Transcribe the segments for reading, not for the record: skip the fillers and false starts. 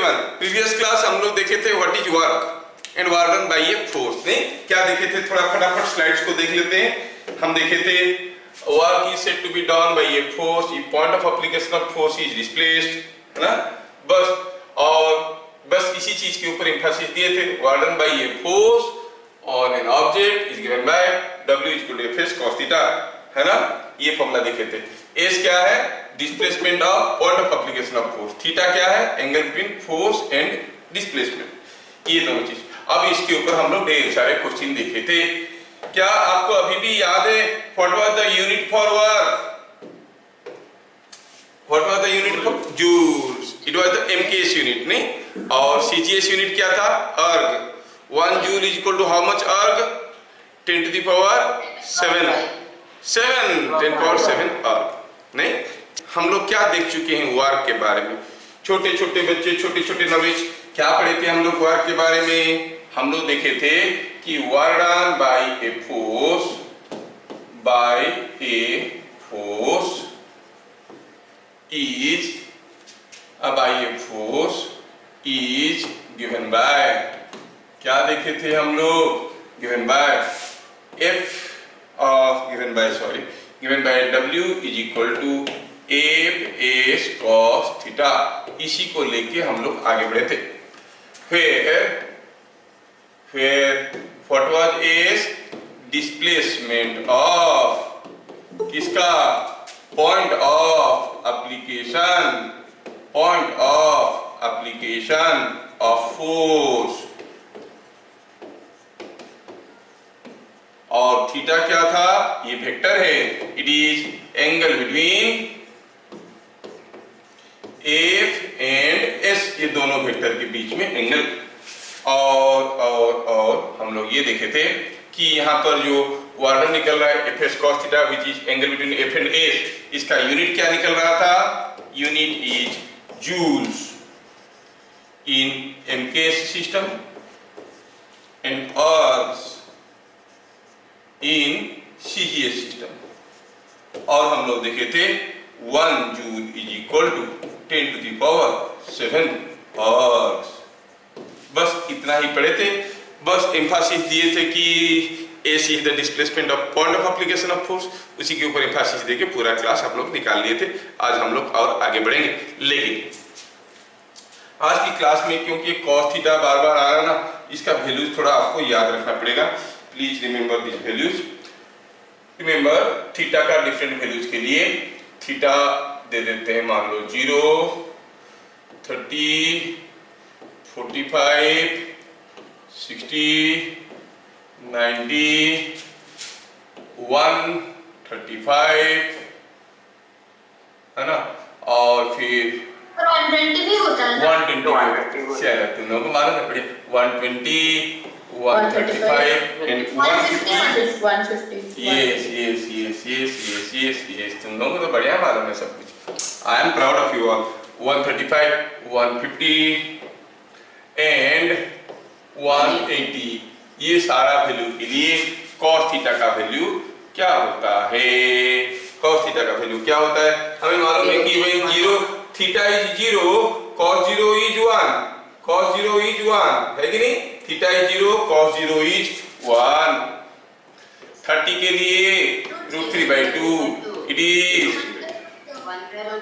Everyone, previous class हम लोग देखे थे what is work and work done by a force. नहीं, क्या देखे थे? थोड़ा फटाफट स्लाइड्स को देख लेते हैं। हम देखे थे work is said to be done by a force if point of application of force is displaced, है ना। बस इसी चीज के ऊपर एम्फेसिस दिए थे। Work done by a force on an object is given by W is equal to F cos theta, है ना। ये फॉर्मूला देखे थे। S क्या है? Displacement of point of application of force. Theta क्या है? Angle between force and displacement. ये दोनों चीज। अब इसके ऊपर हम लोग ढेर सारे क्वेश्चन देखे थे। क्या आपको अभी भी याद है what was the unit for work? What was the unit for joules? It was the MKS unit, नहीं। और CGS यूनिट क्या था? Erg. 1 joule is equal to how much erg? 10 to the power 7 10 power 7 अर्ग। नहीं, हम लोग क्या देख चुके हैं वर्क के बारे में? छोटे छोटे बच्चे, छोटे छोटे नॉलेज क्या पढ़े थे हम लोग वर्क के बारे में? हम लोग देखे थे कि work done by a force is given by, क्या देखे थे हम लोग? Given by W is equal to F cos theta. इसी को लेके हम लोग आगे बढ़े थे। What was S? Displacement of किसका? Point of application of force. और थीटा क्या था? ये वेक्टर है। It is angle between F and S, ये दोनों वेक्टर के बीच में एंगल। और हम लोग ये देखे थे कि यहाँ पर जो वर्क निकल रहा है F cos theta which is angle between F and S, इसका यूनिट क्या निकल रहा था? Unit is joules in MKS system and ergs in CGS system. और हम लोग देखे थे 1 joule is equal to 10 to the power 7 ergs. बस इतना ही पढ़े थे। बस एम्फासिस दिए थे कि S is the displacement of point of application of force. उसी के ऊपर एम्फासिस देके पूरा क्लास आप लोग निकाल लिए थे। आज हम लोग और आगे बढ़ेंगे, लेकिन आज की क्लास में क्योंकि cos थीटा बार बार आ रहा ना, इसका वैल्यूज थोड़ा आपको याद रखना पड़ेगा। Please remember this values. Remember theta का डिफरेंट वैल्यूज के लिए थीटा दे देते हैं, मान लो 0, 30, 45, 60, 90, 135, है ना। और फिर 120 भी होता है ना? 120 चलो तुम लोगों को मालूम है पड़े। 120, 135 एंड 150। यस तुम लोगों को तो बढ़िया मालूम है सब कुछ। I am proud of you all. 135, 150 and 180, ये सारा वैल्यू के लिए cos थीटा का वैल्यू क्या होता है? cos थीटा का वैल्यू क्या होता है? हमें मालूम है कि भाई 0 थीटा इज 0, cos 0 इज 1, है कि नहीं? Theta is 0, cos 0 is 1। 30 के लिए √3/2, इट इज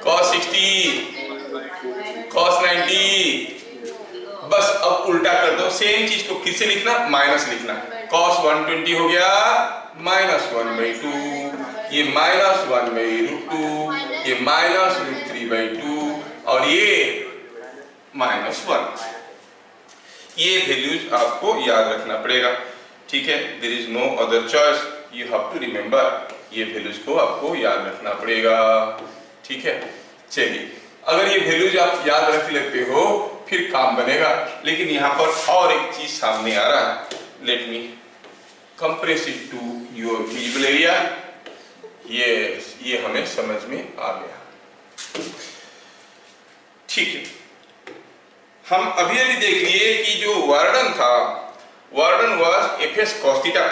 cos 60, cos 90। बस अब उल्टा कर दो, सेम चीज को फिर से लिखना, माइनस लिखना। cos 120 हो गया -1/2, ये -1/√2, ये -√3/2 और ये -1। ये वैल्यूज आपको याद रखना पड़ेगा, ठीक है। There is no other choice, you have to remember. ये वैल्यूज को आपको याद रखना पड़ेगा, ठीक है। चलिए, अगर ये वैल्यूज आप याद रख लेते हो फिर काम बनेगा। लेकिन यहाँ पर और एक चीज सामने आ रहा है। Let me compress it to your visible area. Yes, ये हमें समझ में आ गया, ठीक है। हम अभी देख लिए कि जो वर्डन था, वर्डन वाज F cos थीटा।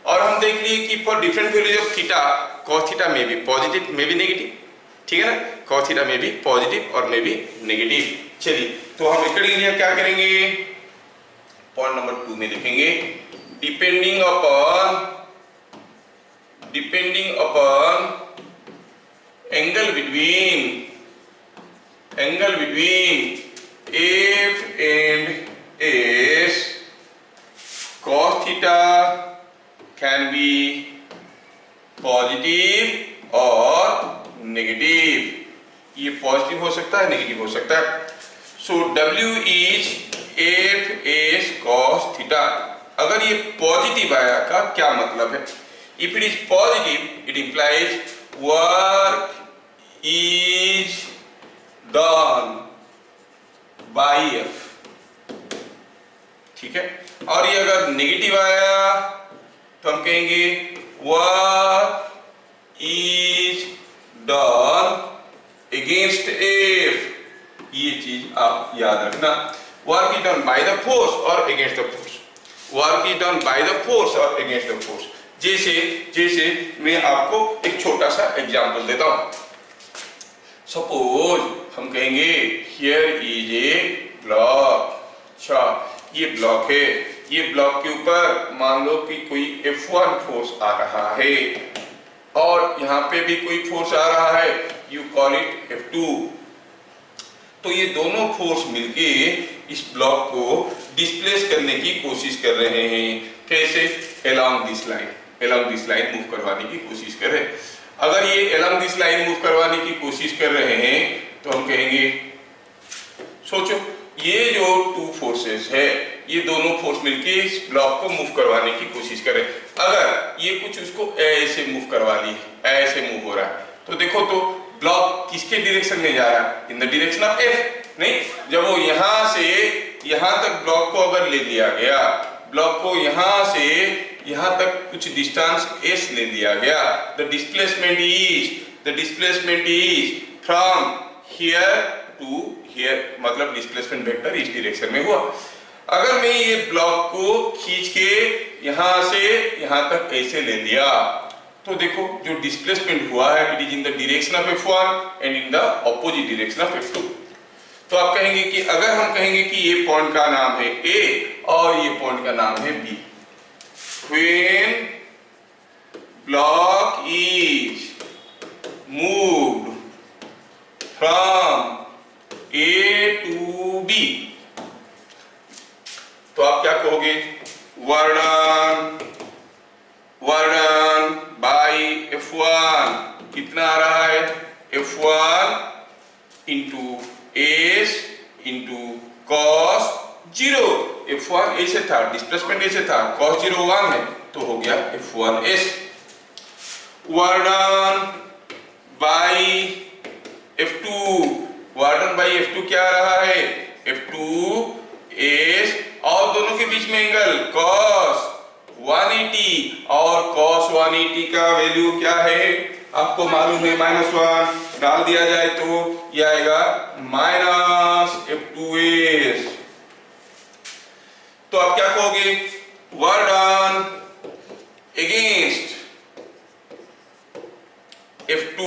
और हम देख लिए कि for different values of theta, cos theta में भी पॉजिटिव में भी नेगेटिव, ठीक है ना। cos थीटा में भी पॉजिटिव और में भी नेगेटिव। चलिए, तो हम अकॉर्डिंगली क्या करेंगे, पॉइंट नंबर 2 में लिखेंगे depending upon angle between F and S, cos theta can be positive और नेगेटिव। ये पॉजिटिव हो सकता है, नेगेटिव हो सकता है। सो W is F S cos theta। अगर ये पॉजिटिव आया का क्या मतलब है? If it is positive it implies work is done by F, ठीक है। और ये अगर नेगेटिव आया तो हम कहेंगे work is done against F। ये चीज आप याद रखना, work is done by the force और against the force, work is done by the force और अगेंस्ट द फोर्स। जैसे मैं आपको एक छोटा सा एग्जांपल देता हूं। सपोज हम कहेंगे हियर इज ए ब्लॉक। अच्छा, ये ब्लॉक है, ये ब्लॉक के ऊपर मान लो कि कोई F1 फोर्स आ रहा है और यहाँ पे भी कोई फोर्स आ रहा है, यू कॉल इट F2। तो ये दोनों फोर्स मिलके इस ब्लॉक को डिस्प्लेस करने की कोशिश कर रहे हैं। कैसे? अलोंग दिस लाइन मूव करवाने की कोशिश कर रहे हैं। अगर ये अलोंग दिस लाइन मूव करवाने की कोशिश कर रहे हैं तो हम कहेंगे, सोचो ये जो टू फोर्सेस है, ये दोनों फोर्स मिलके इस ब्लॉक को मूव करवाने की कोशिश कर रहे हैं। अगर ये कुछ उसको ऐसे मूव करवा ली, ऐसे मूव हो रहा है, तो देखो तो ब्लॉक किसके डायरेक्शन में जा रहा है? इन द डायरेक्शन ऑफ F। नहीं, जब वो यहां से यहां तक ब्लॉक को अगर ले लिया गया, ब्लॉक को यहां से यहां तक कुछ डिस्टेंस S ले लिया गया, the displacement is from here to here, मतलब डिस्प्लेसमेंट वेक्टर इस डायरेक्शन में हुआ। अगर मैं ये ब्लॉक को खींच के यहां से यहां तक ऐसे ले लिया, तो देखो जो डिस्प्लेसमेंट हुआ है it is in the direction of F1 and in the opposite direction of F2। तो आप कहेंगे कि अगर हम कहेंगे कि ये पॉइंट का नाम है A और ये पॉइंट का नाम है B, when block is moved from A to B, तो आप क्या कहोगे? वर्क डन बाई F1 कितना आ रहा है? F1 into S into cos 0। F1 ऐसे था, डिस्प्लेसमेंट ऐसे था, cos 0 1 है, तो हो गया F1S। Work done by F2, work done by F2 क्या आ रहा है? F2S, और दोनों के बीच में एंगल cos 180, और cos 180 का वैल्यू क्या है आपको मालूम है, -1 डाल दिया जाए तो यह आएगा -F2S। तो आप क्या कहोगे? Work done against F2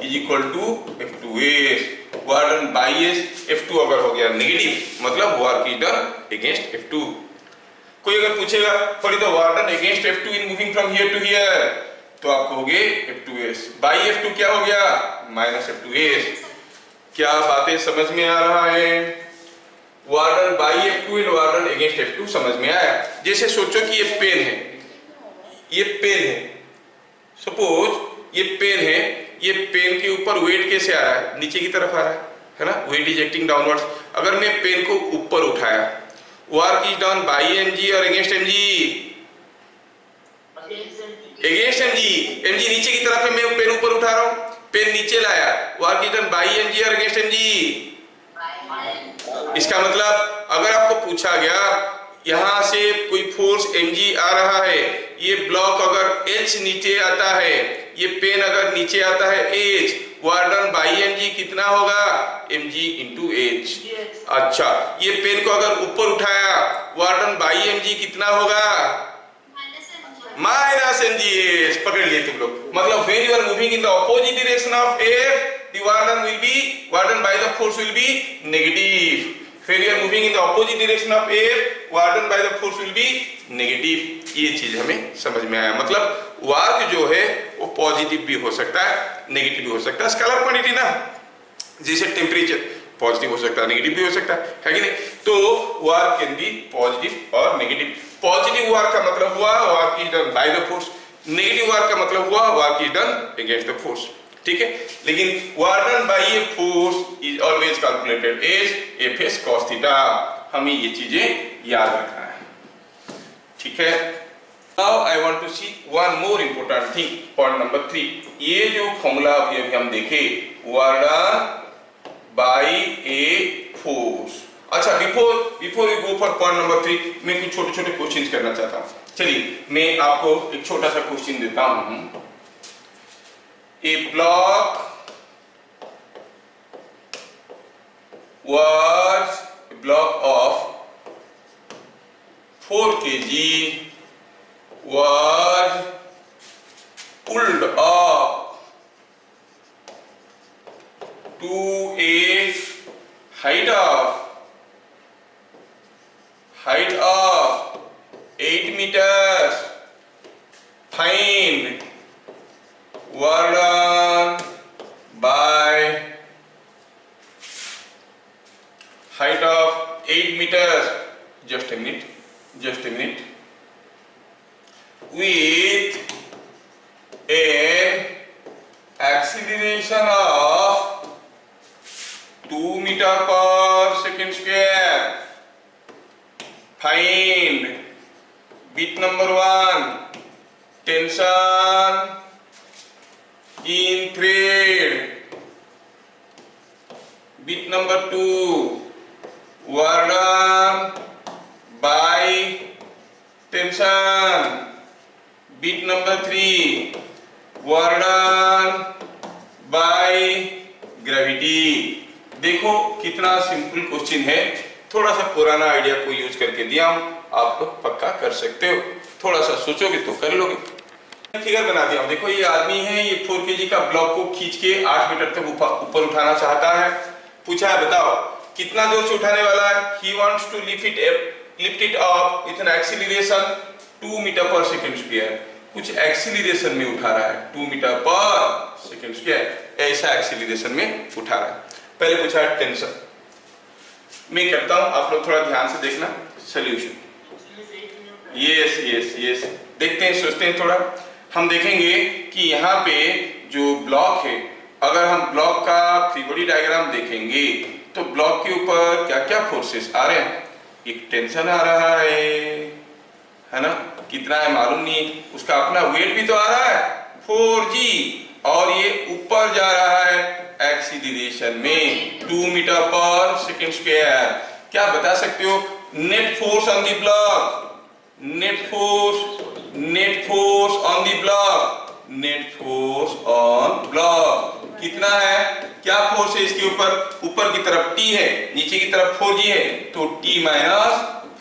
is equal to F2S, work done by S। F2 अगर हो गया नेगेटिव मतलब work is done against F2। कोई अगर पूछेगा for the work done against F2 in moving from here to here, तो आप कहोगे F2S। बाई F2 क्या हो गया? -F2S। क्या बातें समझ में आ रहा है? Work done by F2 and work done against F2 समझ में आया। जैसे सोचो कि ये पेन है, ये पेन है, सपोज ये पेन है, ये पेन के ऊपर वेट कैसे आ रहा है? नीचे की तरफ आ रहा है ना, वेट इज एक्टिंग डाउनवर्ड्स। अगर मैं पेन को ऊपर उठाया, work is done by mg और अगेंस्ट mg? अगेंस्ट mg नीचे की तरफ है, मैं पेन ऊपर उठा रहा हूं, पेन नीचे लाया, work is done by mg और अगेंस्ट mg? इसका मतलब अगर आपको पूछा गया यहां से कोई फोर्स mg आ रहा है, ये ब्लॉक अगर h नीचे आता है, ये पेन अगर नीचे आता है h, work done by mg कितना होगा? mg into h। अच्छा, ये पेन को अगर ऊपर उठाया, वर्क डन बाई mg कितना होगा? -mg। पकड़ लिए तुम लोग। मतलब when you are moving in the opposite direction of F, the work done by the force will be negative. When you are moving in the opposite direction of air, work done by the force will be negative. ये चीज हमें समझ में आया। मतलब work जो है वो पॉजिटिव भी हो सकता है, नेगेटिव भी हो सकता है। स्केलर क्वांटिटी ना, जैसे टेम्परेचर पॉजिटिव हो सकता है, नेगेटिव भी हो सकता है कि नहीं? तो वर्क कैन बी पॉजिटिव और नेगेटिव। पॉजिटिव वर्क का मतलब हुआ work is done by the force, negative work का मतलब हुआ work is done against the force. ठीक है, लेकिन work done by a force is always calculated as F S cos theta. हमें ये चीजें याद रखना है। ठीक है, now I want to see one more important thing, point number 3। ये जो फॉर्मूला अभी हम देखे, work done by a force. अच्छा, before you go for point number 3, मैं कुछ छोटे छोटे क्वेश्चंस करना चाहता हूं। चलिए मैं आपको एक छोटा सा क्वेश्चन देता हूं। ए block was a block of 4 kg was pulled up to a height of 8 meters. Find work done by height of 8 meters. Just a minute. With an acceleration of 2 meter per second square. Find bit number 1, tension in thread. Bit number 2, work done by tension. Bit number 3, work done by gravity. देखो कितना simple question है। थोड़ा सा पुराना idea को use करके दिया हूं, आप तो पक्का कर सकते हो। थोड़ा सा सोचोगे तो कर लोगे। फिगर बना दिया हूं। देखो ये आदमी है, ये 4 kg का ब्लॉक को खींच के 8 मीटर तक ऊपर उठाना चाहता है। पूछा है बताओ कितना जोर से उठाने वाला है। He wants to lift it up with an acceleration 2 meter per second square. कुछ एक्सीलरेशन में उठा रहा है, 2 मीटर पर सेकंड स्क्वायर, ऐसा एक्सीलरेशन में उठा रहा है। पहले पूछा है टेंशन। मैं करता हूं, आप लोग थोड़ा ध्यान से देखना सॉल्यूशन। यस देखते हैं, सोचते हैं थोड़ा। हम देखेंगे कि यहाँ पे जो ब्लॉक है, अगर हम ब्लॉक का फ्री बॉडी डायग्राम देखेंगे तो ब्लॉक के ऊपर क्या क्या फोर्सेस आ रहे हैं। एक टेंशन आ रहा है ना, कितना है मालूम नहीं, उसका अपना वेट भी तो आ रहा है 4g, और ये ऊपर जा रहा है एक्सीलरेशन में 2 मीटर पर सेकंड स्क्वायर। क्या बता सकते हो net force on the block? Net force on the block, net force on block कितना है? क्या फोर्स है इसके ऊपर की तरफ t है, नीचे की तरफ 4g है, तो t माइनस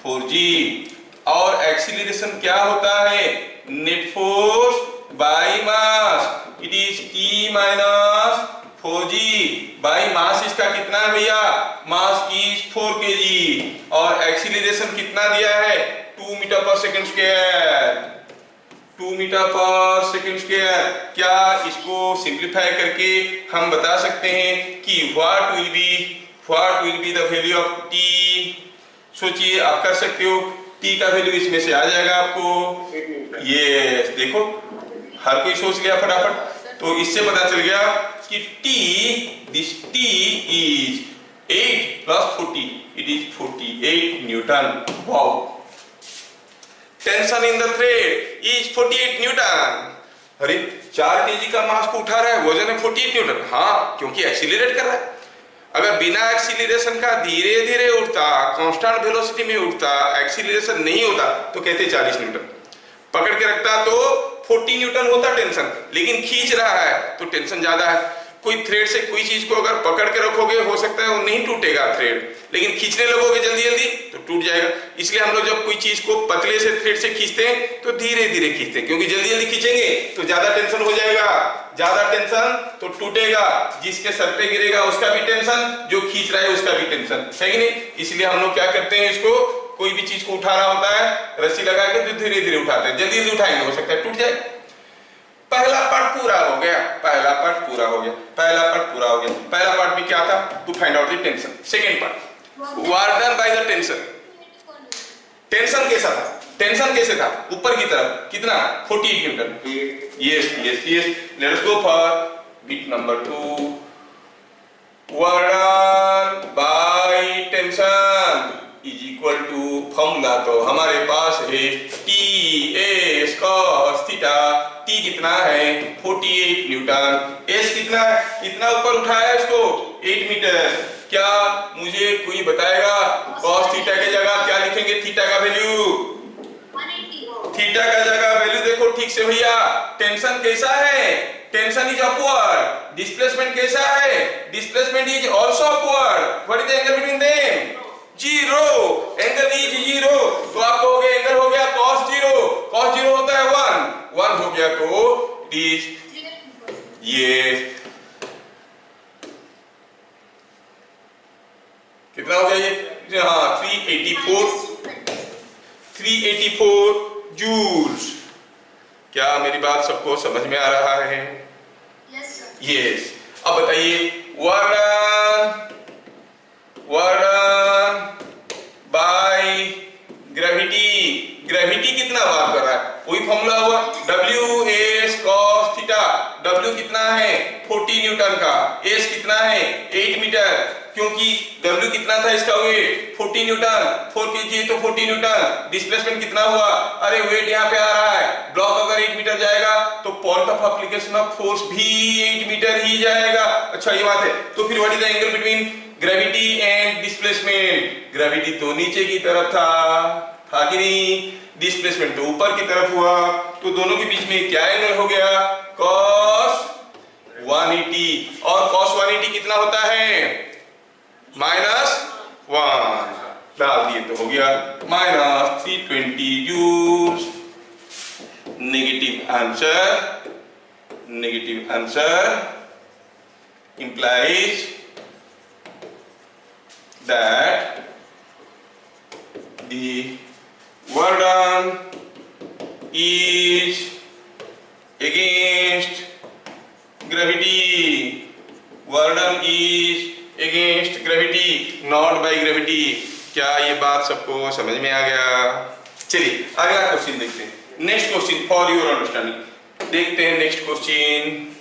4g। और एक्सीलरेशन क्या होता है? Net force by mass, it is t minus 4g by mass. इसका कितना है भैया? मास इज 4 kg और एक्सीलरेशन कितना दिया है? 2 मीटर पर सेकंड स्क्वायर, 2 मीटर पर सेकंड स्क्वायर। क्या इसको सिंप्लीफाई करके हम बता सकते हैं कि what will be the value of t? सोचिए, आप कर सकते हो। t का वैल्यू इसमें से आ जाएगा आपको। ये देखो हर कोई सोच लिया फटाफट, तो इससे पता चल गया कि this t is 8 plus 40, it is 48 Newton. Wow. Tension in the thread is 48 Newton. अरे 4 kg का मास को उठा रहा है, वजन है 48 न्यूटन। हाँ, क्योंकि एक्सीलरेट कर रहा है। अगर बिना एक्सीलरेशन का धीरे धीरे उठता, कांस्टेंट वेलोसिटी में उठता, एक्सीलरेशन नहीं होता, तो कहते 40 न्यूटन। पकड़ के रखता तो 40 न्यूटन होता टेंशन, लेकिन खींच रहा है तो टेंशन ज्यादा है। कोई थ्रेड से कोई चीज को अगर पकड़ के रखोगे हो सकता है वो नहीं टूटेगा थ्रेड, लेकिन खींचने लगोगे जल्दी जल्दी तो टूट जाएगा। इसलिए हम लोग जब कोई चीज को पतले से थ्रेड से खींचते हैं तो धीरे धीरे खींचते हैं, क्योंकि जल्दी जल्दी खींचेंगे तो ज्यादा टेंशन हो जाएगा, ज्यादा टेंशन तो टूटेगा, जिसके सर पे गिरेगा उसका भी टेंशन, जो खींच रहा है उसका भी टेंशन, है कि नहीं। इसलिए हम लोग क्या करते हैं, इसको कोई भी चीज को उठाना होता है रस्सी लगा के तो धीरे धीरे उठाते हैं, जल्दी जल्दी उठाएंगे हो सकता है टूट जाए। पहला पार्ट पूरा हो गया, पहला पार्ट पूरा हो गया, पहला पार्ट पूरा हो गया। पहला पार्ट में क्या था, to find out the tension. Second part, work done by the tension. Tension कैसा था, टेंशन कैसे था, ऊपर की तरफ कितना 48 newton. Yes yes yes, let us go for bit number 2। Work done by tension is equal to, formula तो हमारे पास है T S cos theta. T कितना है 48 न्यूटन, एस कितना है, कितना ऊपर उठाया है इसको 8 मीटर। क्या मुझे कोई बताएगा कॉस थीटा के जगह क्या लिखेंगे, थीटा का वैल्यू, थीटा का जगह वैल्यू देखो ठीक से भैया। टेंशन कैसा है, टेंशन इज अपवर्ड, डिस्प्लेसमेंट कैसा है, displacement is also upward. What is the angle between them, zero, angle is zero. तो आप कहोगे एंगल हो गया cos 0, cos 0 होता है 1 हो गया तो ये कितना हो गया ये, हाँ 384 जूल्स। क्या मेरी बात सबको समझ में आ रहा है? यस। अब बताइए वर्क बाय ग्रेविटी, ग्रेविटी कितना वार कर रहा है, वही फॉर्मूला हुआ W S cos theta. W कितना है 40 न्यूटन का, S कितना है 8 मीटर, क्योंकि W कितना था इसका वेट 40 न्यूटन, 4 kg तो 40 न्यूटन। डिस्प्लेसमेंट कितना हुआ, अरे वेट यहाँ पे आ रहा है, ब्लॉक अगर 8 मीटर जाएगा तो point of application of force भी 8 मीटर ही जाएगा। अच्छा ये बात है, तो फिर what is the angle between gravity and displacement, gravity तो नीचे की तरफ था कि नहीं, डिस्प्लेसमेंट तो ऊपर की तरफ हुआ, तो दोनों के बीच में क्या एंगल हो गया cos 180। और cos 180 कितना होता है -1, डाल दिए तो हो गया -320 joules. Negative answer implies that the work done is against gravity, work done is against gravity, not by gravity। क्या ये बात सबको समझ में आ गया? चलिए अगला क्वेश्चन देखते हैं, next question for your understanding. देखते हैं नेक्स्ट क्वेश्चन।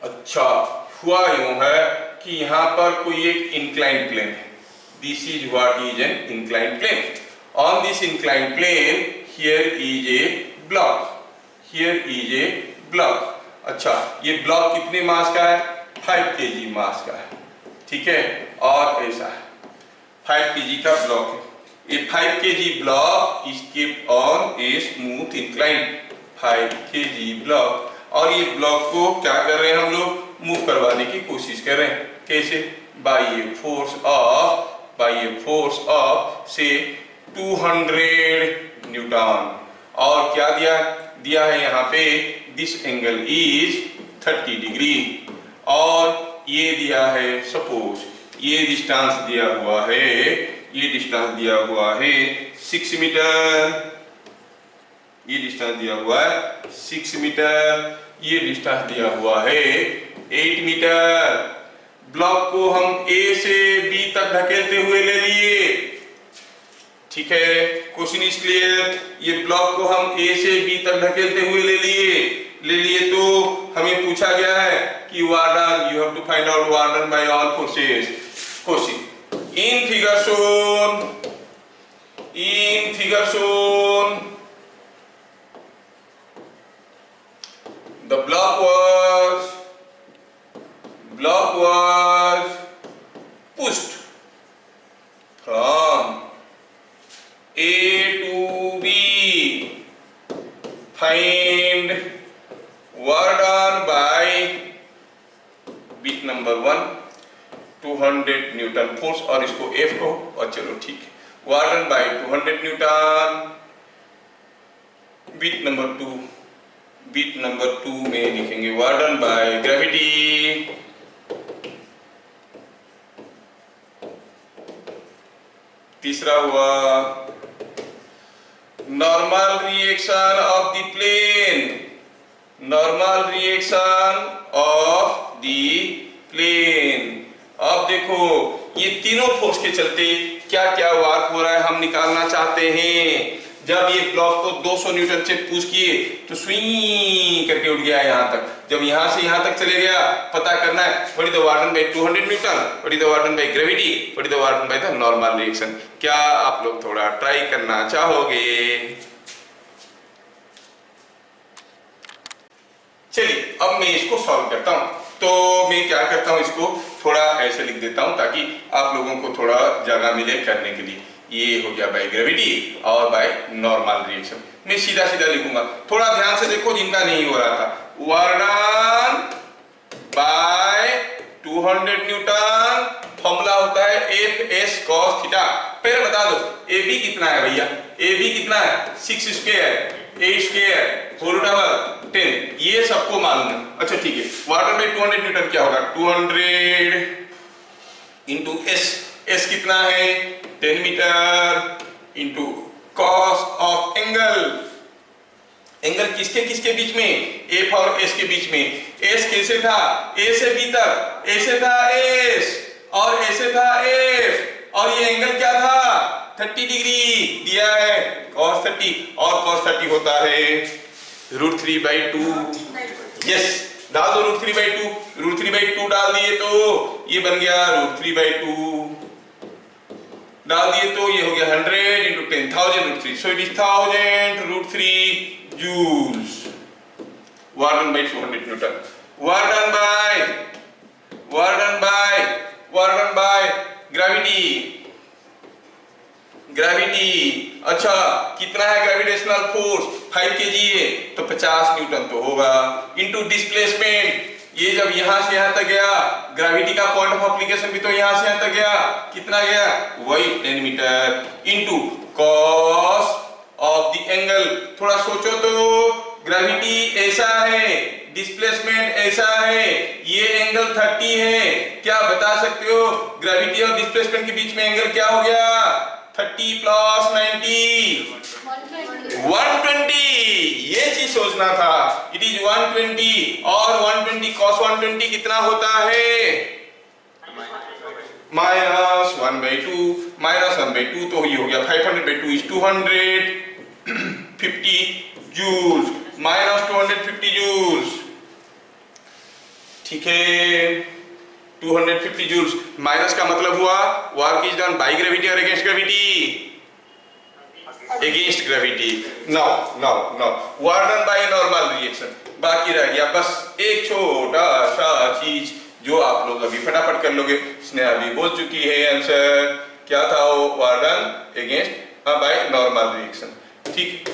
अच्छा हुआ यूं है कि यहाँ पर कोई एक इंक्लाइंड प्लेन है, this is what is an inclined plane. On this inclined plane here is a block, here is a block. अच्छा ये ब्लॉक कितने मास का है, 5 kg मास का है, ठीक है। और ऐसा है 5 kg का ब्लॉक है, ये 5 kg block is keeped on a smooth inclined 5 kg block. और ये ब्लॉक को क्या कर रहे हैं हम लोग, मूव करवाने की कोशिश कर रहे हैं, कैसे, बाय ए फोर्स ऑफ से 200 न्यूटन। और क्या दिया है यहाँ पे, दिस एंगल इज 30 डिग्री। और ये दिया है सपोज ये डिस्टेंस दिया हुआ है, ये डिस्टेंस दिया हुआ है 6 मीटर, ये डिस्टेंस दिया हुआ है 6 मीटर, ये डिस्टेंस दिया हुआ है 8 मीटर। ब्लॉक को हम A से B तक ढकेलते हुए ले लिए, ठीक है, क्वेश्चन इज क्लियर। ये ब्लॉक को हम A से B तक ढकेलते हुए ले लिए तो हमें पूछा गया है कि work done, you have to find out work done by all forces. Question in figure shown the block was pushed from A to B. Find work done by number 1 200 newton force और इसको F कहो और चलो ठीक है, work done by 200 newton. Bit number 2 में लिखेंगे work done by gravity. तीसरा हुआ normal reaction of the plane, normal reaction of the plane. अब देखो ये तीनों फोर्स के चलते क्या क्या वर्क हो रहा है हम निकालना चाहते हैं। जब ये ब्लॉक को 200 न्यूटन से पुश किए तो स्विंग करके उठ गया यहाँ तक, जब यहाँ से यहाँ तक चले गया पता करना है what is the work done by 200 newton, what is the work done by gravity, what is the work done by the normal reaction. क्या आप लोग थोड़ा ट्राई करना चाहोगे? चलिए अब मैं इसको सॉल्व करता हूं। तो मैं क्या करता हूं, इसको थोड़ा ऐसे लिख देता हूं ताकि आप लोगों को थोड़ा जगह मिले करने के लिए। ये हो गया बाय ग्रेविटी और बाय नॉर्मल रिएक्शन। मैं सीधा सीधा लिखूंगा, थोड़ा ध्यान से देखो जिनका नहीं हो रहा था। वार्डन बाय 200 न्यूटन, फॉर्मूला होता है F/S cos थीटा। पहले बता दो AB कितना है भैया, AB कितना है 6 स्क्वायर 8 स्क्वायर होल डबल 10, ये सबको मालूम है। अच्छा ठीक है, वार्डन बाय 200 न्यूटन क्या होगा, 200 इंटू S कितना है 10 metre into cos of angle, angle किसके किसके बीच में, F और S के बीच में। S कैसे था, A से B तक, ऐसे था S और ऐसे था F, और ये एंगल क्या था 30 डिग्री दिया है cos 30, और cos 30 होता है √3/2। यस, डाल दो √3/2, √3/2 डाल दिए तो ये बन गया √3/2, डाल दिए तो ये हो गया 100 into 10,000 √3, so it is 1000 √3 joules. Work done by 200 newton, work done by gravity. अच्छा कितना है ग्रेविटेशनल फोर्स 5 kg है तो 50 न्यूटन तो होगा, इंटू डिस्प्लेसमेंट, ये जब यहां से यहां तक गया ग्रेविटी का पॉइंट ऑफ एप्लीकेशन भी तो यहां से यहां तक गया, कितना गया वही 10 metre, into cos of the angle. थोड़ा सोचो तो, ग्रेविटी ऐसा है डिस्प्लेसमेंट ऐसा है, ये एंगल 30 है, क्या बता सकते हो ग्रेविटी और डिस्प्लेसमेंट के बीच में एंगल क्या हो गया 30 प्लस 90 120। ये चीज सोचना था, इट इज 120 और 120 cos 120 कितना होता है -1/2 -1/2, तो ये हो गया 500/2 इज 250 जूल्स -250 जूल्स। ठीक है 250 जूल्स, माइनस का मतलब हुआ work is done by gravity और against gravity, against gravity. Now work done by normal reaction, बाकी रह गया बस एक छोटा सा चीज जो आप लोग अभी फटाफट कर लोगे। स्नेहा भी बोल चुकी है आंसर, क्या था वो, warden against by normal reaction. ठीक,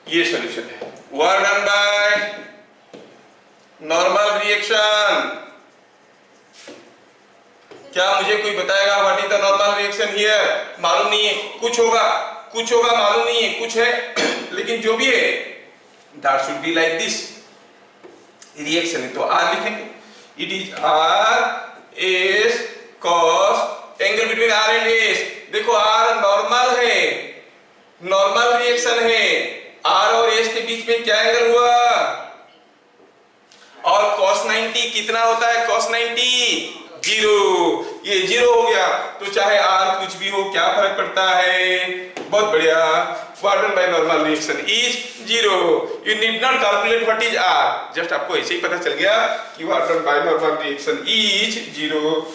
ये सॉल्यूशन है वार्डन बाय नॉर्मल रिएक्शन। क्या मुझे कोई बताएगा what is the normal reaction here? मालूम नहीं है, कुछ होगा मालूम नहीं है, कुछ है लेकिन जो भी है that should be like this. Reaction है तो R लिखेंगे, it is R S cos angle between R and S। देखो R नॉर्मल है, नॉर्मल रिएक्शन है, R और S के बीच में क्या एंगल हुआ, और cos 90 कितना होता है cos 90 0, ये 0 हो गया तो चाहे R कुछ भी हो क्या फर्क पड़ता है। बहुत बढ़िया, warden by normal reaction is 0, you need not calculate what is R, just आपको ऐसे ही पता चल गया कि warden by normal reaction is 0।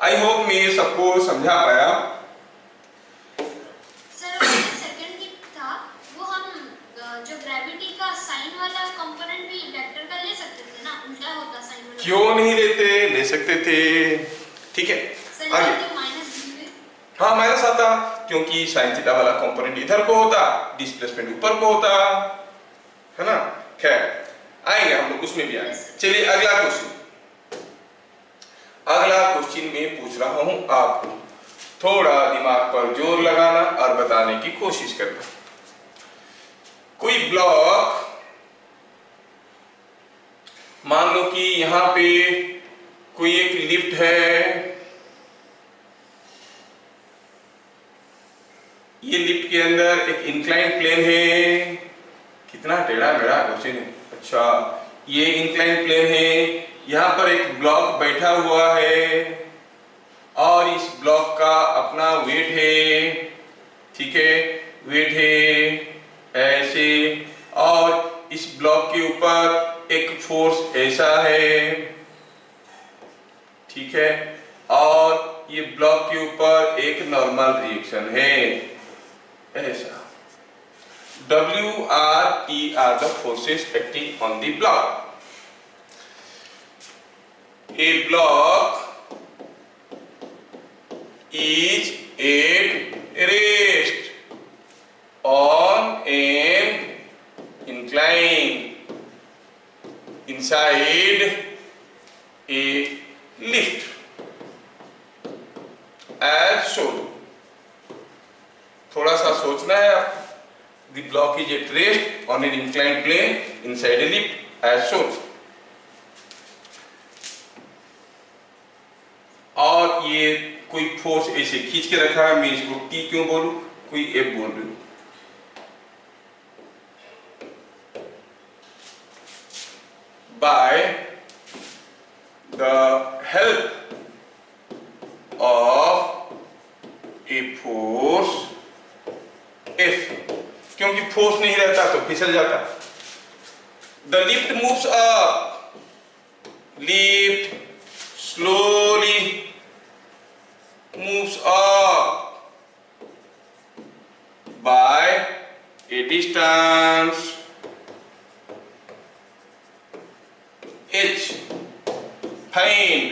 I hope मैं सबको समझा पाया। सर सेकंड की था वो हम जो ग्रेविटी का साइन वाला कंपोनेंट भी वेक्टर का ले सकते थे ना, उल्टा होता साइन वाला, क्यों नहीं लेते, ले सकते थे। ठीक है आगे, हाँ माइनस आता क्योंकि साइन थीटा वाला कंपोनेंट इधर को होता, डिस्प्लेसमेंट ऊपर को होता है ना। खैर आएंगे हम लोग, उसमें भी आएंगे। चलिए अगला क्वेश्चन में पूछ रहा हूं आपको, थोड़ा दिमाग पर जोर लगाना और बताने की कोशिश करना। कोई ब्लॉक, मान लो कि यहां पे कोई एक लिफ्ट है, ये लिफ्ट के अंदर एक इंक्लाइन प्लेन है, कितना टेढ़ा मेढ़ा क्वेश्चन है। अच्छा, ये इंक्लाइन प्लेन है, यहां पर एक ब्लॉक बैठा हुआ है और इस ब्लॉक का अपना वेट है, ठीक है, वेट है ऐसे, और इस ब्लॉक के ऊपर एक फोर्स ऐसा है, ठीक है, और ये ब्लॉक के ऊपर एक नॉर्मल रिएक्शन है ऐसा। W R T are the forces acting on the block. A block is at rest on an incline inside a lift as shown. थोड़ा सा सोचना है आपको। The block is at rest on an inclined plane inside a lift as shown. और ये कोई force ऐसे खींच के रखा है, मैं इसको T क्यों बोलूं, कोई F बोल रही हूं। By the help of a force F, क्योंकि फोर्स नहीं रहता तो फिसल जाता। The lift moves up, lift slowly moves up by A distance h, find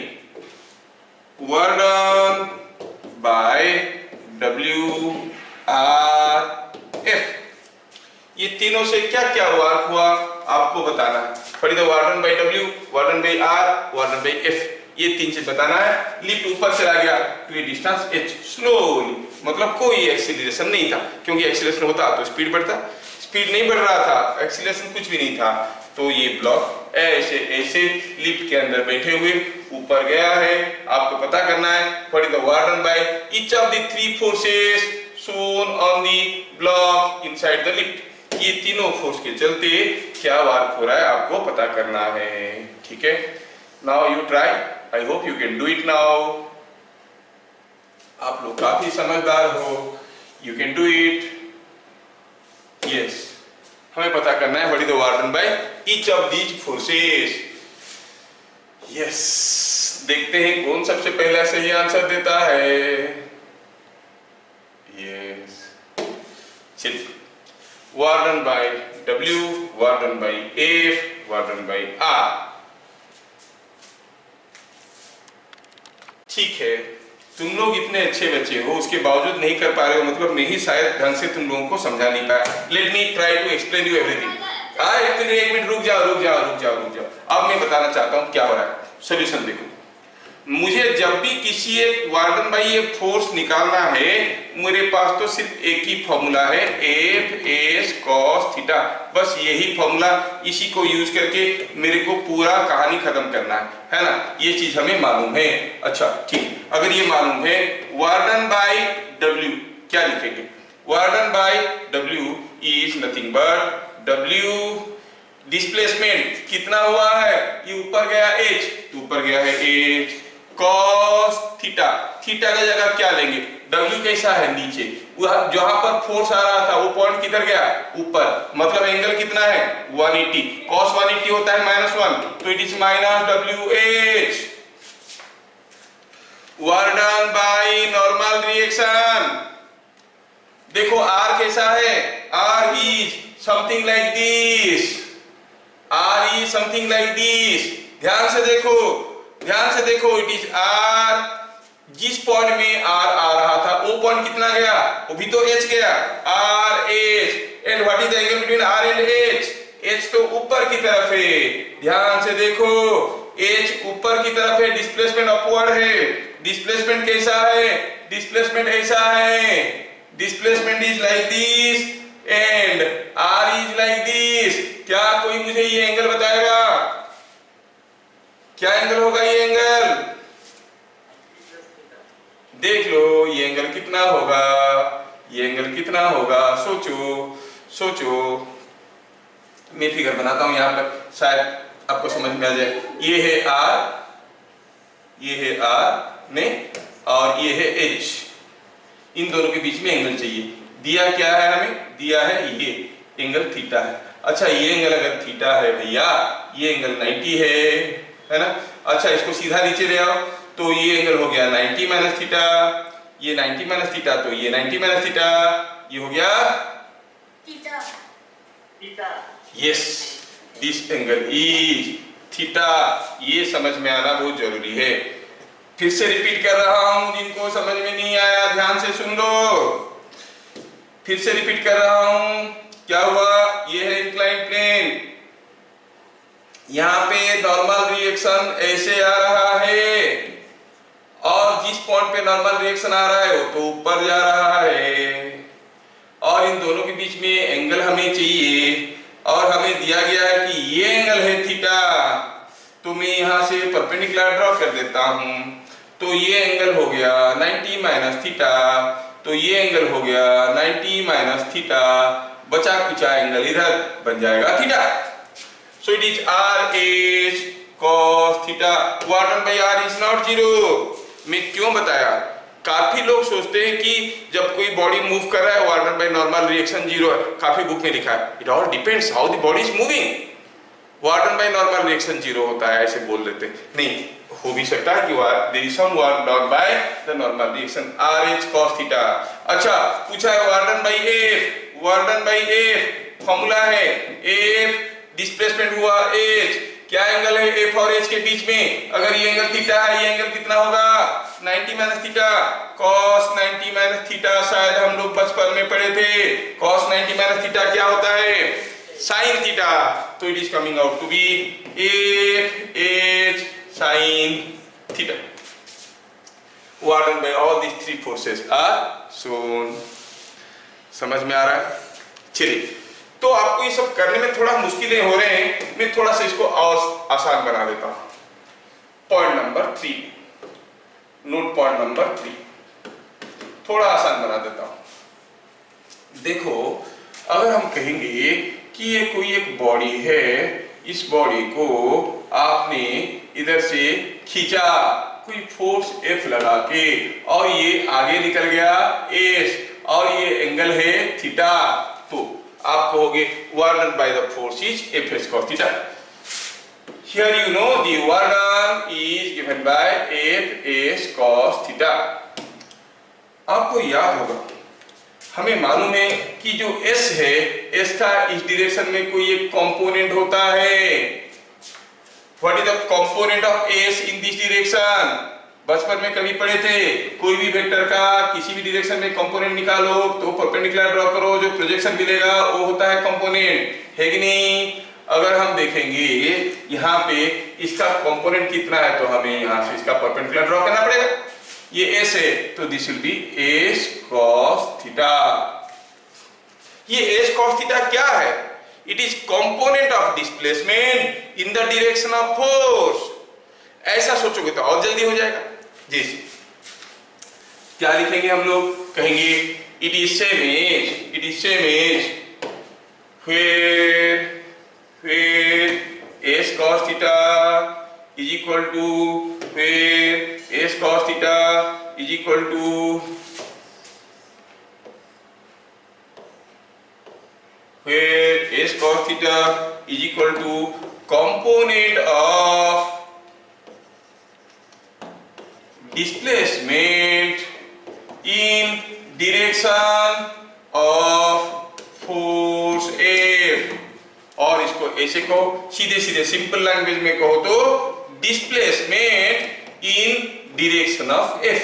work done bye W R F। ये तीनों से क्या क्या वर्क हुआ आपको बताना है। For the work done bye W, work done bye R, work done by F, ये तीन चीज बताना है। लिफ्ट ऊपर चला गया to a distance h slowly, मतलब कोई एक्सीलरेशन नहीं था, क्योंकि एक्सीलरेशन होता तो स्पीड बढ़ता, स्पीड नहीं बढ़ रहा था, एक्सीलरेशन कुछ भी नहीं था, तो ये ब्लॉक ऐसे ऐसे लिफ्ट के अंदर बैठे हुए ऊपर गया है। आपको पता करना है what is the work done by each of the three forces shown on the block inside the lift। ये तीनों फोर्स के चलते क्या वर्क हो रहा है आपको पता करना है, ठीक है। Now you try, I hope you can do it now. आप लोग काफी समझदार हो, you can do it. Yes, हमें पता करना है what is the work done by each of these forces. Yes, देखते हैं कौन सबसे पहला सही आंसर देता है। Yes. चलिए, work done bye W, work done by F, work done bye R। ठीक है, तुम लोग इतने अच्छे बच्चे हो, उसके बावजूद नहीं कर पा रहे हो, मतलब मैं ही शायद ढंग से तुम लोगों को समझा नहीं पाया। Let me try to explain you everything. एक मिनट रुक जाओ। अब मैं बताना चाहता हूँ क्या हो रहा है। सोल्यूशन देखो, मुझे जब भी किसी एक वर्क डन बाय ये फोर्स निकालना है, मेरे पास तो सिर्फ एक ही फॉर्मूला है, एफ एस कॉस थीटा, बस यही फॉर्मूला, इसी को यूज करके मेरे को पूरा कहानी खत्म करना है ना। ये चीज हमें मालूम है। अच्छा ठीक, अगर ये मालूम है, वर्क डन बाय W क्या लिखेंगे? Work done bye W is nothing but W displacement कितना हुआ है, ये ऊपर गया h, तो ऊपर गया है h cos थीटा। थीटा की जगह क्या लेंगे? W कैसा है नीचे, जहां पर फोर्स आ रहा था वो पॉइंट किधर गया? ऊपर, मतलब एंगल कितना है? 180। cos 180 होता है -1, तो it is -WH। Work done bye normal reaction, देखो R कैसा है? R is something like this, R is something like this. ध्यान से देखो, इट इज R। जिस पॉइंट में R आ रहा था वो पॉइंट कितना गया? वो भी तो H गया, R H। And what is the angle between R and H? H तो ऊपर की तरफ है, ध्यान से देखो, H ऊपर की तरफ है, डिस्प्लेसमेंट अपवर्ड है। डिस्प्लेसमेंट कैसा है? डिस्प्लेसमेंट ऐसा है, displacement is like this and R is like this. क्या कोई मुझे ये एंगल बताएगा? क्या एंगल होगा ये एंगल? देख लो ये एंगल कितना होगा, ये एंगल कितना होगा, सोचो सोचो। मैं फिगर बनाता हूं यहां पर, शायद आपको समझ में आ जाए। ये है R, ये है R ने, और ये है H। इन दोनों के बीच में एंगल चाहिए। दिया क्या है हमें? दिया है ये एंगल थीटा है। अच्छा ये एंगल अगर थीटा है भैया, ये एंगल 90 है ना। अच्छा इसको सीधा नीचे ले आओ, तो ये एंगल हो गया 90 माइनस थीटा, ये 90 माइनस थीटा, तो ये 90 माइनस थीटा, ये हो गया theta. Yes, this angle is theta. ये समझ में आना बहुत जरूरी है। फिर से रिपीट कर रहा हूं, जिनको समझ में नहीं आया ध्यान से सुन लो। फिर से रिपीट कर रहा हूं, क्या हुआ? ये है इंक्लाइन प्लेन, यहां पे नॉर्मल रिएक्शन ऐसे आ रहा है, और जिस पॉइंट पे नॉर्मल रिएक्शन आ रहा है वो तो ऊपर जा रहा है, और इन दोनों के बीच में एंगल हमें चाहिए, और हमें दिया गया है कि ये एंगल है थीटा। तो मैं यहां से परपेंडिकुलर ड्रॉ कर देता हूं, तो ये एंगल हो गया 90 माइनस थीटा, तो ये एंगल हो गया 90 माइनस थीटा, बचा कुचा एंगल इधर बन जाएगा theta. So it is RH cos theta. What by R is not zero. मैं क्यों बताया? काफी लोग सोचते हैं कि जब कोई बॉडी मूव कर रहा है work done by normal reaction zero है। काफी बुक में लिखा है it all depends how the body is moving, warden by normal reaction zero होता है, ऐसे बोल देते। नहीं, हो भी सकता है कि there is some work done by the normal reaction RH cos theta. अच्छा पूछा है work done by F, work done by F formula है F, डिस्प्लेसमेंट हुआ H, क्या एंगल है F और H के बीच में? अगर ये एंगल थीटा है, ये एंगल कितना होगा? 90 minus theta, cos 90 minus theta. शायद हम लोग बचपन में पढ़े थे cos 90 माइनस थीटा क्या होता है? sin theta. तो it is coming out to be F sin theta. Warden by all these three forces are shown। समझ में आ रहा है? चलिए, तो आपको ये सब करने में थोड़ा मुश्किलें हो रहे हैं, मैं थोड़ा सा इसको आसान बना देता हूं। Point number 3, note point number 3, थोड़ा आसान बना देता हूं। देखो, अगर हम कहेंगे कि ये कोई एक बॉडी है, इस बॉडी को आपने इधर से खींचा कोई फोर्स F लगा के, और ये आगे निकल गया S, और ये एंगल है थीटा, तो आप कहोगे warden by the force is Fs cos theta. Here you know the Warden is given by Fs cos theta. आपको याद होगा, हमें मालूम है कि जो S है, S का इस डायरेक्शन में कोई एक कंपोनेंट होता है। What is the component of S in this direction? बचपन में कभी पढ़े थे, कोई भी वेक्टर का किसी भी डायरेक्शन में कंपोनेंट निकालो तो परपेंडिकुलर ड्रॉ करो, जो प्रोजेक्शन मिलेगा वो होता है कंपोनेंट, है कि नहीं? अगर हम देखेंगे यहाँ पे इसका कंपोनेंट कितना है, तो हमें यहाँ से इसका परपेंडिकुलर ड्रॉ करना पड़ेगा। ये S है, तो this will be S cos theta. ये S cos थीटा क्या है? It is component of displacement in the direction of force. ऐसा सोचोगे तो और जल्दी हो जाएगा। जैसे क्या लिखेंगे हम लोग? कहेंगे it is same as where S cos theta is equal to where S cos theta is equal to where S cos theta is equal to component of displacement in direction of force F। और इसको ऐसे कहो, सीधे सीधे simple language में कहो तो displacement in direction of F,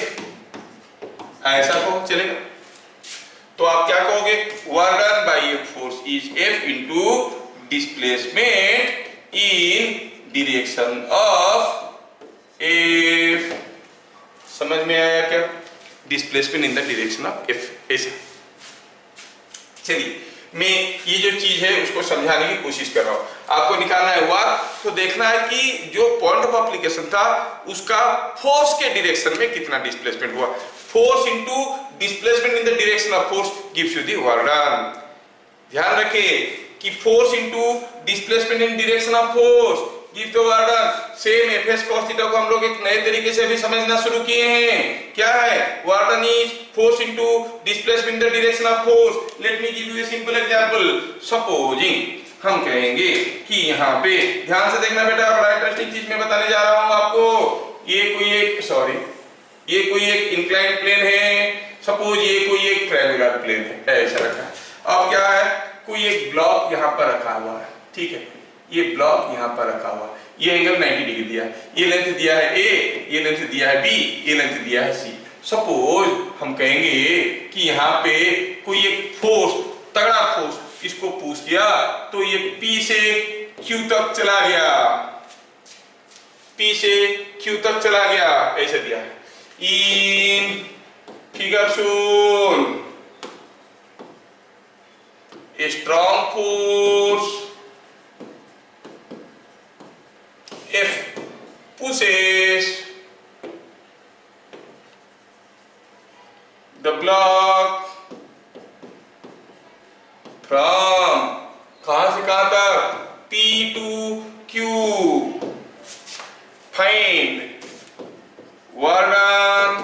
ऐसा कहो चलेगा। तो आप क्या कहोगे? Work done by force is F into displacement in direction of F. समझ में आया क्या? Displacement in the direction of F. ऐसा चलिए मैं ये जो चीज है उसको समझाने की कोशिश कर रहा हूं। आपको निकालना है वर्क, तो देखना है कि जो पॉइंट ऑफ एप्लीकेशन था उसका फोर्स के डायरेक्शन में कितना डिस्प्लेसमेंट हुआ। Force into displacement in the direction of force gives you the work done. ध्यान रखिए कि force into displacement in direction of force give the work done. Same FS cos theta को हम लोग एक नए तरीके से भी समझना शुरू किए हैं। क्या है? Work done is force into displacement in the direction of force. Let me give U a simple example. Supposing हम कहेंगे कि यहाँ पे ध्यान से देखना बेटा, बड़ा इंटरेस्टिंग चीज मैं बताने जा रहा हूँ आपको। ये कोई एक इंक्लाइन प्लेन है, सपोज ये कोई एक ट्रायंगुलर प्लेन है, ऐसा रखा है। अब क्या है, कोई एक ब्लॉक यहाँ पर रखा हुआ है, ठीक है, ये ब्लॉक यहाँ पर रखा हुआ है, ये एंगल 90 डिग्री दिया है, ये लेंथ दिया है A, ये लेंथ दिया है B, ये लेंथ दिया है C। सपोज हम कहेंगे कि यहाँ पे कोई एक फोर्स, तगड़ा फोर्स इसको पुश किया तो ये P से Q तक चला गया, P से Q तक चला गया, ऐसे दिया है। In figure shown strong force F pushes the block from कहां से कहां तक? P to Q। Find work done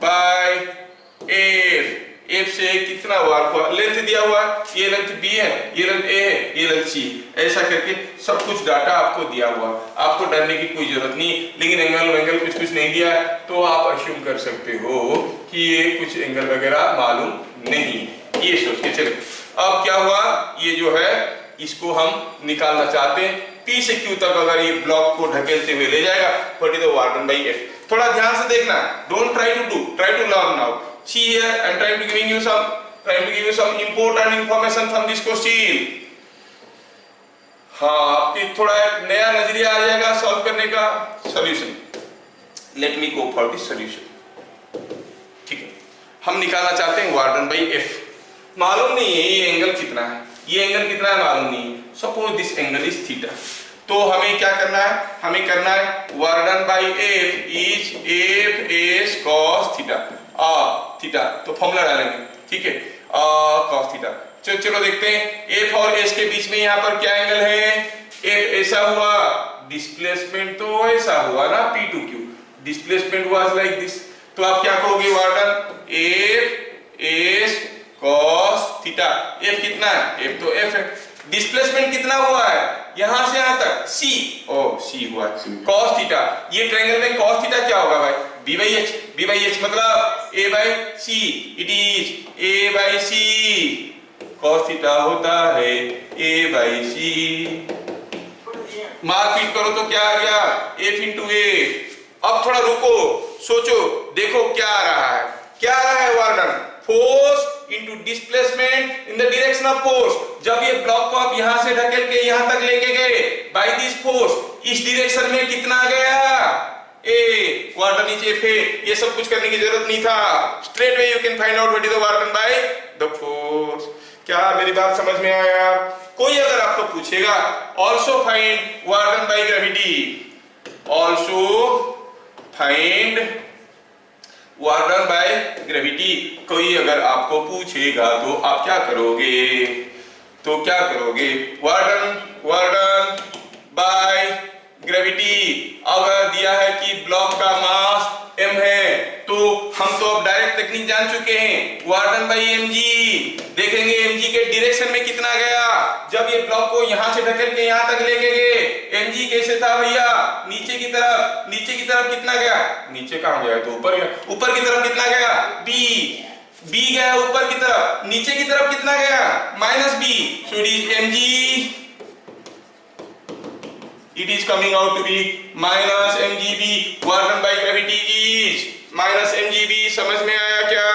by F। F से कितना वर्क हुआ? लेंथ दिया हुआ, ये लेंथ B है, ये लेंथ A है, ये लेंथ C। ऐसा करके सब कुछ डाटा आपको दिया हुआ, आपको डरने की कोई जरूरत नहीं। लेकिन एंगल कुछ नहीं दिया है तो आप अश्यूम कर सकते हो कि ये कुछ एंगल वगैरह मालूम नहीं है, ये सोच के चले। अब क्या हुआ, ये जो है इसको हम निकालना चाहते हैं। P से Q तक अगर ये ब्लॉक को ढकेलते हुए ले जाएगा, what is the work done by F। थोड़ा ध्यान से देखना, don't try to learn now. See here, I am trying to give you some important information from this question। हाँ, आपकी थोड़ा एक नया नजरिया आ जाएगा सॉल्व करने का। Solution, let me go for this solution. ठीक है, हम निकालना चाहते हैं वर्क डन बाय F। मालूम नहीं है ये एंगल कितना है, ये एंगल कितना है मालूम नहीं है। Suppose this angle is theta, तो हमें क्या करना है, हमें करना है work done by F is F cos theta. Theta तो फॉर्मूला डालेंगे, ठीक है, cos थीटा। चलो देखते हैं F और S के बीच में यहाँ पर क्या एंगल है। F ऐसा हुआ, डिस्प्लेसमेंट तो ऐसा हुआ ना, P to Q, displacement was like this. तो आप क्या कहोगे, work done F S cos theta. F कितना है? F तो F है। डिस्प्लेसमेंट कितना हुआ है यहां से यहां तक? C, C हुआ है। cos थीटा, ये ट्रायंगल में cos थीटा क्या होगा भाई? B by H मतलब A by C, it is A by C। cos theta होता है A by C। मार्कपीट करो तो क्या आ गया? F into A। अब थोड़ा रुको, सोचो, देखो क्या आ रहा है, क्या आ रहा है work done? Force into displacement in the direction of force. जब ये ब्लॉक को आप यहां से ढकेल के यहां तक लेके गए बाय दिस फोर्स, इस डायरेक्शन में कितना गया? ए, वर्क डन इज F। ये सब कुछ करने की जरूरत नहीं था, straight way you can find out what is the work done by the force. क्या मेरी बात समझ में आया? कोई अगर आपको पूछेगा also find work done by gravity, also find work done by gravity, कोई अगर आपको पूछेगा तो आप क्या करोगे? तो क्या करोगे? Work done by gravity. अगर दिया है कि ब्लॉक का मास m है तो हम तो अब डायरेक्ट टेक्निक जान चुके हैं, वर्क डन बाय mg। देखेंगे mg के डायरेक्शन में कितना गया। जब ये ब्लॉक को यहां से ढकेल के यहां तक लेके गए, mg कैसे था भैया? नीचे की तरफ, नीचे की तरफ कितना गया? नीचे कहां गया? तो ऊपर गया। ऊपर की तरफ कितना गया? b गया ऊपर की तरफ। नीचे की तरफ कितना गया? -b। So it is mg, it is coming out to be minus mgb। work done by gravity is minus mgb। समझ में आया क्या?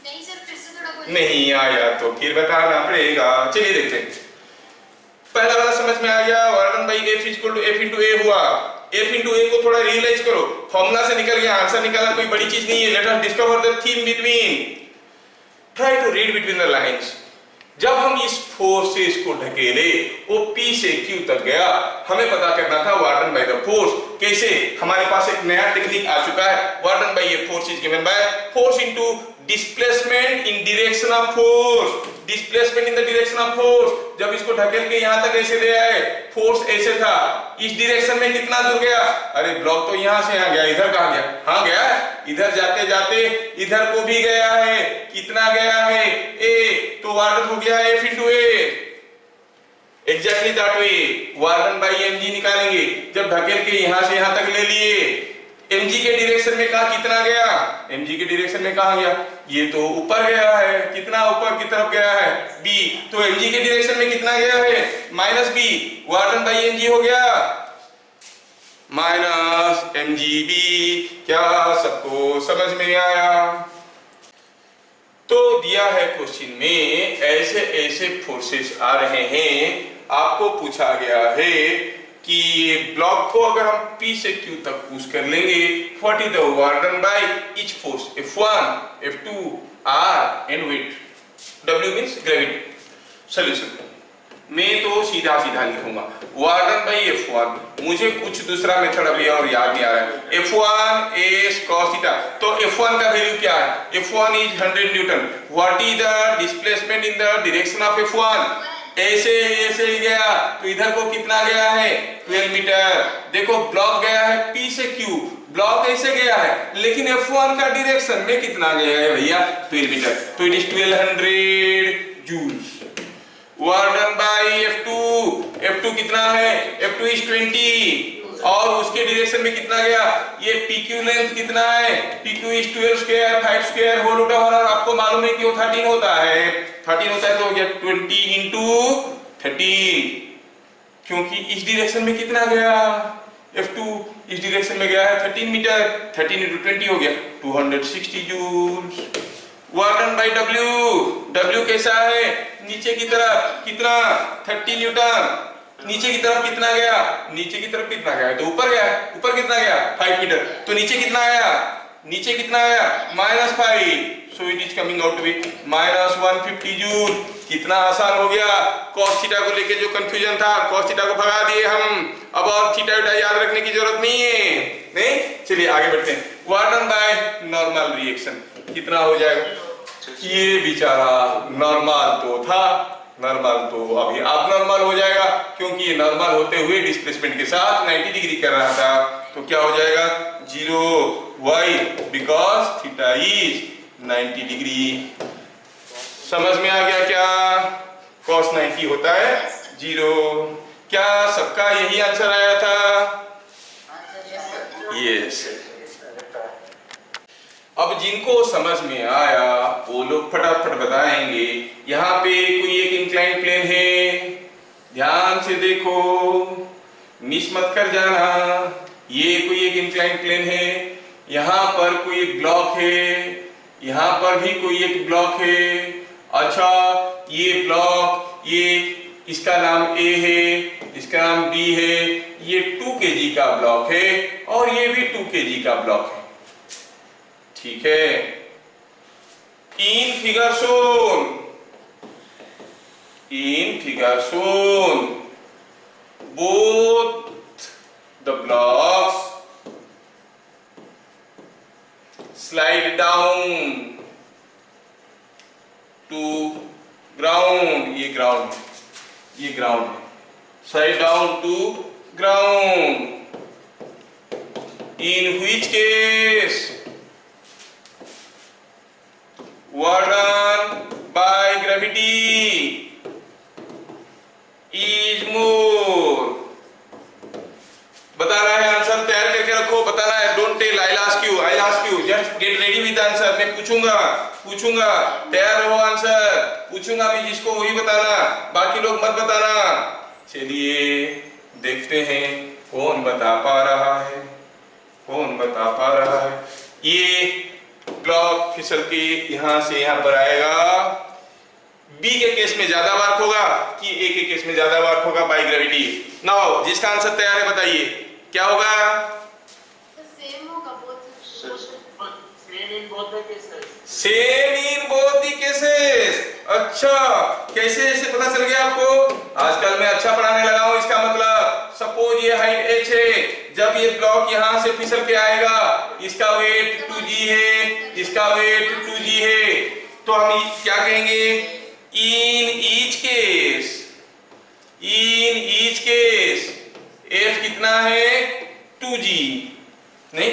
नहीं सर, फिर से थोड़ा बोलिए। नहीं आया तो फिर बताना पड़ेगा। चलिए देखते हैं, पहला वाला समझ में आ गया, work done by F equal to F into A हुआ। एफ इंटू ए को थोड़ा रियलाइज करो, फॉर्मूला से निकल गया, आंसर निकालना कोई बड़ी चीज नहीं है। Let us discover the theme between, try to read between the lines. जब हम इस फोर्सेस को ढकेले, वो P से Q तक गया, हमें पता करना था वार्डन बाय द फोर्स। कैसे? हमारे पास एक नया टेक्निक आ चुका है। Work done by a force is given by force into displacement in direction of force. Displacement in the direction of force, जब इसको ढकेल के यहां तक ऐसे ले आए, फोर्स ऐसे था, इस डायरेक्शन में कितना दूर गया? अरे ब्लॉक तो यहां से यहां गया, इधर कहां गया? हाँ गया है, इधर जाते जाते इधर को भी गया है। कितना गया है? ए, तो वार्डन हो गया F into A. Exactly that way warden by mg निकालेंगे। जब ढकेल के यहां से यहां तक ले लिए, mg के डायरेक्शन में कहा कितना गया? mg के डायरेक्शन में कहां गया? ये तो ऊपर गया है। कितना ऊपर की तरफ गया है? b। तो mg के डायरेक्शन में कितना गया है? Minus b। Warden by mg हो गया माइनस mgb। क्या सबको समझ में आया? तो दिया है क्वेश्चन में, ऐसे ऐसे फोर्सेस आ रहे हैं, आपको पूछा गया है कि ये ब्लॉक को अगर हम P से Q तक पुश कर लेंगे, what is the work done by each force? F1, F2, R and weight. W means gravity. Solution मैं तो सीधा सीधा लिखूंगा, वार्डन बाई F1। मुझे कुछ दूसरा मेथड अभी और याद नहीं आ रहा है। F1 is cos theta. तो F1 का वैल्यू क्या है? F1 is 100 Newton. What is the displacement in the direction of F1? ऐसे ऐसे गया, तो इधर को कितना गया है? 12 मीटर। देखो ब्लॉक गया है P से Q, ब्लॉक ऐसे गया है, लेकिन F1 का डायरेक्शन में कितना गया है भैया? 12 मीटर। तो it is 1200 joules. Work done by F2 कितना है? F2 is 20 और उसके डायरेक्शन में कितना गया? ये PQ लेंथ कितना है? PQ is 12 square 5 square whole over. और आपको मालूम है कि वो 13 होता है। 13 होता है तो हो गया 20 इंटू 13, क्योंकि इस डायरेक्शन में कितना गया? F2 इस डायरेक्शन में गया है 13 मीटर। 13 इंटू 20 हो गया 260 जूल्स। वार्डन बाई W कैसा है? नीचे की तरफ कितना? 30 न्यूटन। नीचे की तरफ कितना गया? नीचे की तरफ कितना गया? तो ऊपर गया। ऊपर कितना गया? 5 मीटर। तो नीचे कितना आया? नीचे कितना आया? -5। So it is coming out to be -150 joule. कितना आसान हो गया। cos थीटा को लेके जो कंफ्यूजन था, cos थीटा को भगा दिए हम। अब और थीटा याद रखने की जरूरत नहीं है। नहीं, चलिए आगे बढ़ते हैं। वार्डन बाय नॉर्मल रिएक्शन कितना हो जाएगा? ये बेचारा नॉर्मल तो था, नॉर्मल तो अभी अब नॉर्मल हो जाएगा, क्योंकि ये नॉर्मल होते हुए डिस्प्लेसमेंट के साथ 90 डिग्री कर रहा था। तो क्या हो जाएगा? 0 y because theta is 90 degree. समझ में आ गया क्या? cos 90 होता है 0। क्या सबका यही आंसर आया था? यस। अब जिनको समझ में आया वो लोग फटाफट बताएंगे। यहाँ पे कोई एक इंक्लाइन प्लेन है, ध्यान से देखो, मिस मत कर जाना। ये कोई एक इंक्लाइन प्लेन है, यहाँ पर कोई एक ब्लॉक है, यहाँ पर भी कोई एक ब्लॉक है। अच्छा, ये ब्लॉक, ये इसका नाम A है, इसका नाम B है, ये 2 kg का ब्लॉक है और ये भी 2 kg का ब्लॉक है। ठीक है, in figure shown both the blocks slide down to ground। ये ग्राउंड है, ये ग्राउंड है। slide down to ground। in which case warden by gravity is more। बताना है, आंसर तैयार करके रखो, बताना है। Don't tell, I ask you, just get ready with answer. मैं पूछूंगा, तैयार रहो, आंसर पूछूंगा मैं, जिसको वही बताना, बाकी लोग मत बताना। चलिए देखते हैं कौन बता पा रहा है। ये ब्लॉक फिसल के यहां से यहां पर आएगा, बी के केस में ज्यादा वर्क होगा कि ए के केस में ज्यादा वर्क होगा बाय ग्रेविटी? नाउ जिसका आंसर तैयार है बताइए क्या होगा? सेम होगा same in both the cases. Same in both the cases. अच्छा, कैसे ऐसे पता चल गया आपको? आजकल मैं अच्छा पढ़ाने लगा हूं। इसका मतलब सपोज ये हाइट h है, जब ये ब्लॉक यहां से फिसल के आएगा, इसका वेट 2g है, इसका वेट 2g है, तो हम क्या कहेंगे? इन ईच केस f कितना है? 2g, नहीं,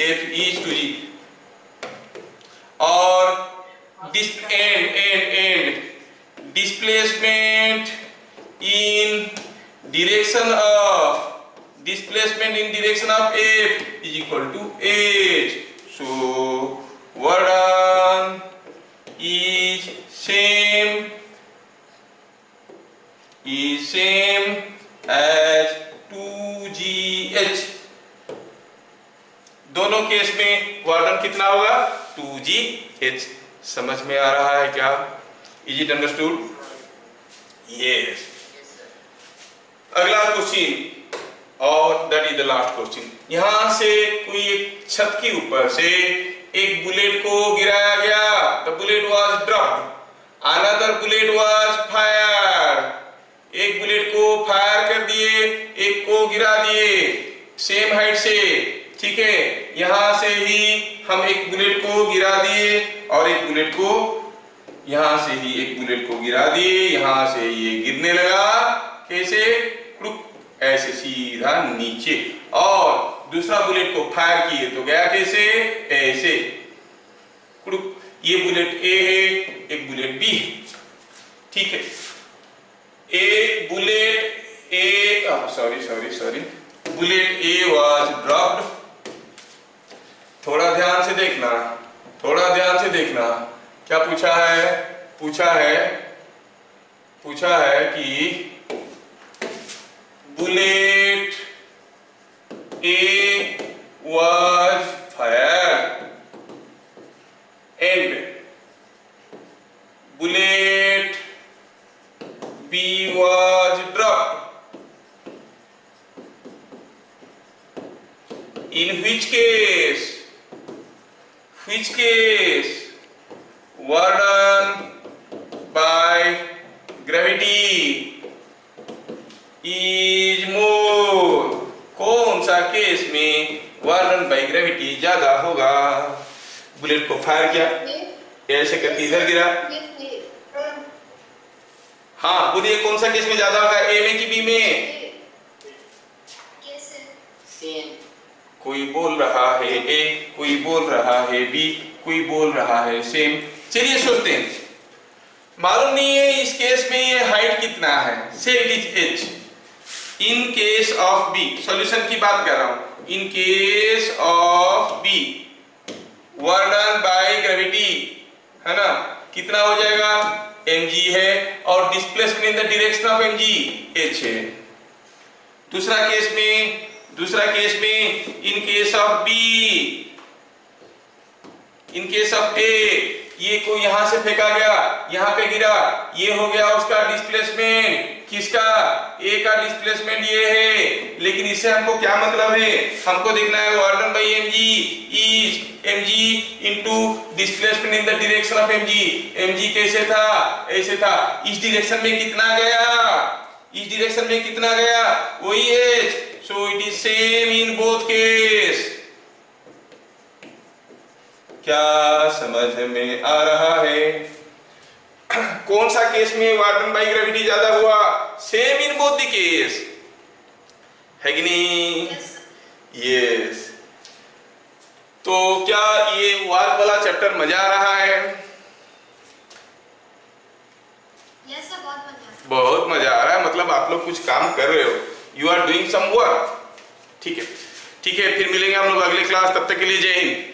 f is 2g। और and displacement in direction of f is equal to h. So work done is same as 2gh। दोनों केस में वर्क कितना होगा? 2gh। समझ में आ रहा है क्या? Is it understood? Yes. अगला क्वेश्चन, और that is the last question. यहां से कोई एक छत के ऊपर से एक बुलेट को गिराया गया। The bullet was dropped, another bullet was fired. एक बुलेट को फायर कर दिए, एक को गिरा दिए सेम हाइट से, ठीक है। यहां से ही हम एक बुलेट को गिरा दिए और एक बुलेट को यहां से ही एक बुलेट को गिरा दिए, यहां से ये गिरने लगा। कैसे? ऐसे सीधा नीचे। और दूसरा बुलेट को फायर किए तो गया कैसे? ऐसे। ये बुलेट ए है, एक बुलेट बी है, ठीक है। एक bullet A, sorry, bullet A was dropped. थोड़ा ध्यान से देखना, क्या पूछा है? पूछा है कि bullet A was fired and bullet B was dropped, in which case were done by gravity is more। कौन सा केस में वर्क डन बाय ग्रेविटी ज्यादा होगा? बुलेट को फायर किया, ऐसे करके इधर गिरा। हाँ बोलिए, कौन सा केस में ज्यादा होगा? ए में कि बी में? कोई बोल रहा है ए, कोई बोल रहा है बी, कोई बोल रहा है सेम। चलिए सोचते हैं। मालूम नहीं है इस केस में ये हाइट कितना है, say it is h। In case of B, solution की बात कर रहा हूं। In case of B work done by gravity है ना, कितना हो जाएगा? mg है, और displacement in the direction of mg h है। दूसरा केस में in case of B, in case of A, ये को यहां से फेंका गया, यहां पे गिरा, ये हो गया उसका डिस्प्लेसमेंट। किसका? ए का डिस्प्लेसमेंट ये है। लेकिन इससे हमको क्या मतलब है? हमको देखना है work done bye mg is mg into displacement in the direction of mg। mg कैसे था? ऐसे था। इस डायरेक्शन में कितना गया? वही h। So it is same in both case. क्या समझ में आ रहा है? कौन सा केस में वर्क डन बाय ग्रेविटी ज्यादा हुआ? Same in both the case, है कि नहीं? यस। तो क्या ये वर्क वाला चैप्टर मजा आ रहा है? यस सर, बहुत मजा आ रहा है। मतलब आप लोग कुछ काम कर रहे हो, you are doing some work. ठीक है, फिर मिलेंगे हम लोग अगले क्लास। तब तक के लिए जय हिंद।